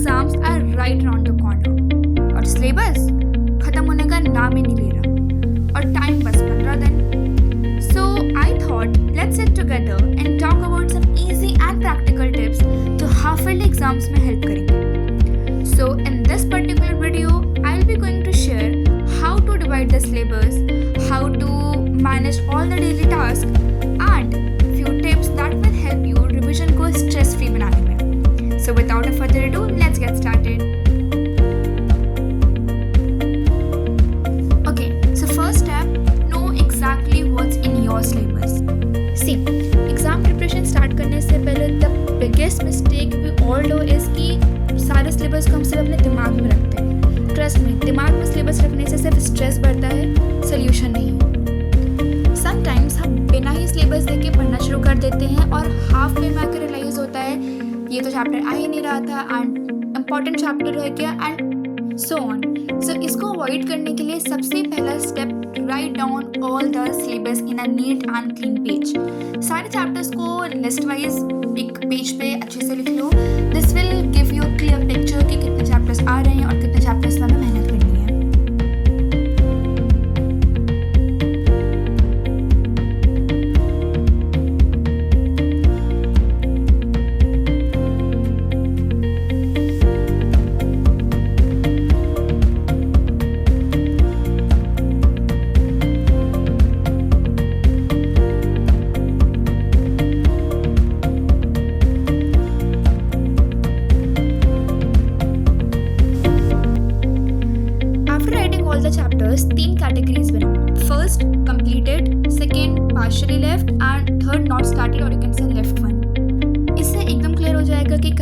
Exams are right around the corner और syllabus खत्म होने का नाम ही नहीं ले रहा और टाइम बस 15 दिन। So I thought let's sit together and talk about some easy and practical tips जो हाफ ईयरली एग्जाम्स में हेल्प करेंगे। So in this particular video I will be going to share how to divide the syllabus, how to manage all the daily tasks and few tips that will help you revision को stress free बनाने में। So without a further ado, let's get started. Okay, so first step, know exactly what's in your syllabus. See, exam preparation start करने से पहले the biggest mistake we all do is कि सारे syllabus को हम सिर्फ अपने दिमाग में रखते हैं। ट्रस्ट में दिमाग में सिलेबस रखने से सिर्फ स्ट्रेस बढ़ता है, सोल्यूशन नहीं। समटाइम्स हम बिना ही सिलेबस देख के पढ़ना शुरू कर देते हैं और हाफ वे में आकर रियलाइज होता है ये तो चैप्टर आ ही नहीं रहा था एंड इम्पॉर्टेंट चैप्टर रह गया एंड सो ऑन। सो इसको अवॉइड करने के लिए सबसे पहला step, right down all the syllabus in a neat and clean page. सारे चैप्टर्स को लिस्ट वाइज एक पेज पे अच्छे से लिख लो। This will give you a clear picture कि कितने चैप्टर्स आ रहे हैं और कितने चैप्टर्स में हमें मेहनत करनी है। तीन कैटेगरीज बनाओ। First completed, second partially left and third not started और you can say left one. इससे एकदम क्लियर हो जाएगा कि हम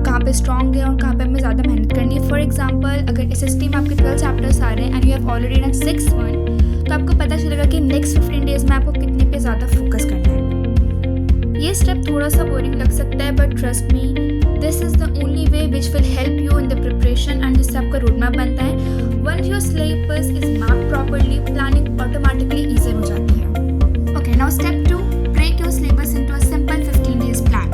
कहाँ पे स्ट्रॉन्ग हैं और कहाँ पे हमें ज़्यादा मेहनत करनी है। फॉर एग्जांपल अगर SST में आपके 12 चैप्टर्स आ रहे हैं and you have already done 6 one, तो आपको पता चलेगा कि नेक्स्ट 15 डेज में आपको कितने पे ज़्यादा फोकस करना है। ये स्टेप थोड़ा सा बोरिंग लग सकता है but trust me, this is the only way which will help you in the preparation and जिससे आपका रोड मैप बनता है। Once your syllabus is mapped properly, planning automatically easier हो जाती है। Okay, now step 2, break your syllabus into a simple 15 days plan.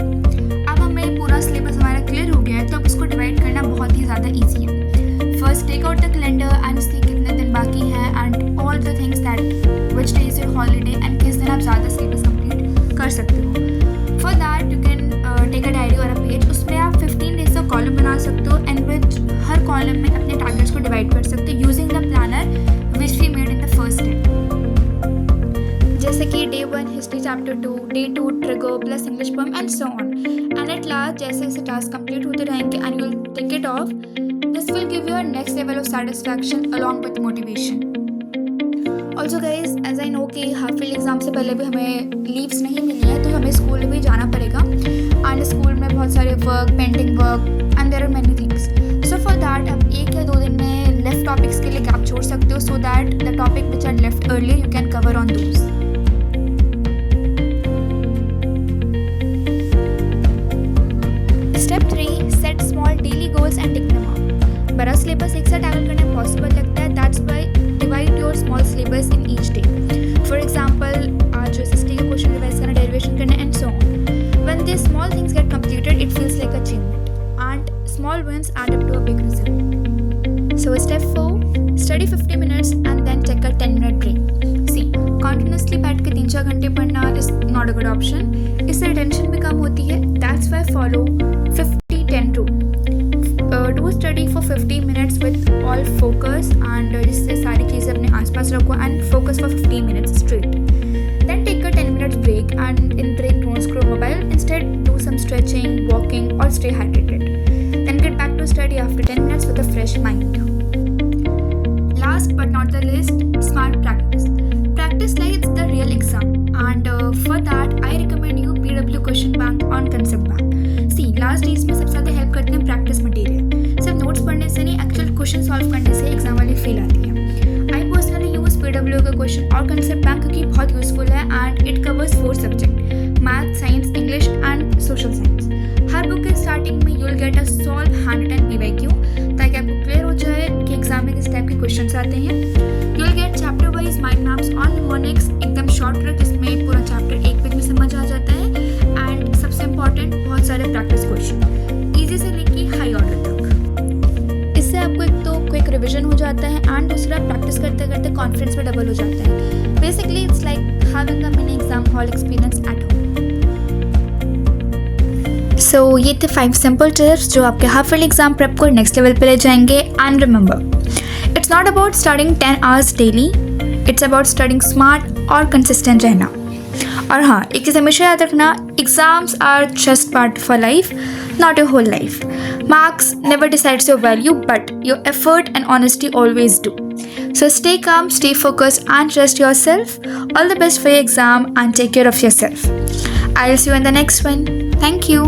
अब हमें पूरा syllabus हमारा clear हो गया है तो अब उसको divide करना बहुत ही ज़्यादा easy है। First take out the calendar and see कितने दिन बाकी हैं and all the things that which day is your holiday and किस दिन आप ज़्यादा syllabus complete कर सकते हो। For that you can take a diary or a page, उसमें आप 15 days का कॉलम बना सकते हो एंड विच हर कॉलम में अपने टारगेट्स को डिवाइड कर सकते हो using the planner which we made in the first day. जैसे कि day 1 history chapter 2, day 2 trigger plus English poem and so on. And at last जैसे जैसे टास्क कंप्लीट होते रहेंगे and you will tick it off, this will give you a next level of satisfaction along with motivation. Also guys as I know कि half yearly exam से पहले भी हमें leaves नहीं मिली है तो हमें स्कूल भी जाना पड़ेगा एंड स्कूल में बहुत सारे work, pending work and there are many things. So for that आप 1 या 2 दिन में लेफ्ट टॉपिक्स के लिए गैप छोड़ सकते हो so that the topic which are left early you can cover on those. Step 3, set small daily goals and tick them out. बड़ा सिलेबस एक साथ टैकल करना पॉसिबल लगता है, that's why divide your small syllabus in each day. For example आज SST का question revise करना, derivation करना and so on. When this small things get completed it feels like achievement and small wins add up to a big result. So step 4, study 50 minutes and then take a 10-minute break. See, continuously बैठ के 3-4 घंटे पढ़ना is not a good option. इससे attention भी कम होती है. That's why follow 50-10 rule. Do study for 50 minutes with all focus and जिससे सारी चीज़ें अपने आसपास रखो and focus for 15 minutes straight. Then take a 10 minutes break and in break don't scroll mobile. Instead do some stretching, walking or stay hydrated. Then get back to study after 10 minutes with a fresh mind. Last but not the least, smart practice. Practice like it's the real exam and for that I recommend you PW question bank on concept bank. See, last days में सबसे ज़्यादा help करते हैं practice material. सिर्फ notes पढ़ने से नहीं, actual question solve करने से एग्जाम वाली फील आती है। आई पर्सनली यूज़ PW का क्वेश्चन और कंसेप्ट बैंक क्योंकि बहुत यूजफुल है and it covers 4 subject, math, science, English and social science. Her book के स्टार्टिंग में you'll get a solve hand and PYQ ताकि आपको क्लियर हो जाए कि एग्जाम में किस टाइप के क्वेश्चन आते हैं। You'll get chapter wise mind maps on mnemonics, एकदम शॉर्ट ट्रिक जिसमें पूरा चैप्टर एक पेज में समझ आ जाता है एंड सबसे इम्पॉर्टेंट बहुत सारे प्रैक्टिस क्वेश्चन। इजी से लेके हाई ऑर्डर तक। इससे आपको एक तो क्विक रिविजन हो जाता है एंड दूसरा प्रैक्टिस करते करते कॉन्फिडेंस भी डबल हो जाता है। Basically it's like having a mini exam hall experience at home. So ये थे 5 सिंपल टिप्स जो आपके हाफ ईयरली एग्जाम प्रेप को नेक्स्ट लेवल पे ले जाएंगे। And remember, it's not about studying 10 hours daily, it's about studying smart और consistent रहना। और हाँ, एक चीज़ हमेशा याद रखना, exams are just part of a life, not your whole life. Marks never decides your value, but your effort and honesty always do. So stay calm, stay focused and trust yourself. All the best for your exam and take care of yourself. I'll see you in the next one. Thank you.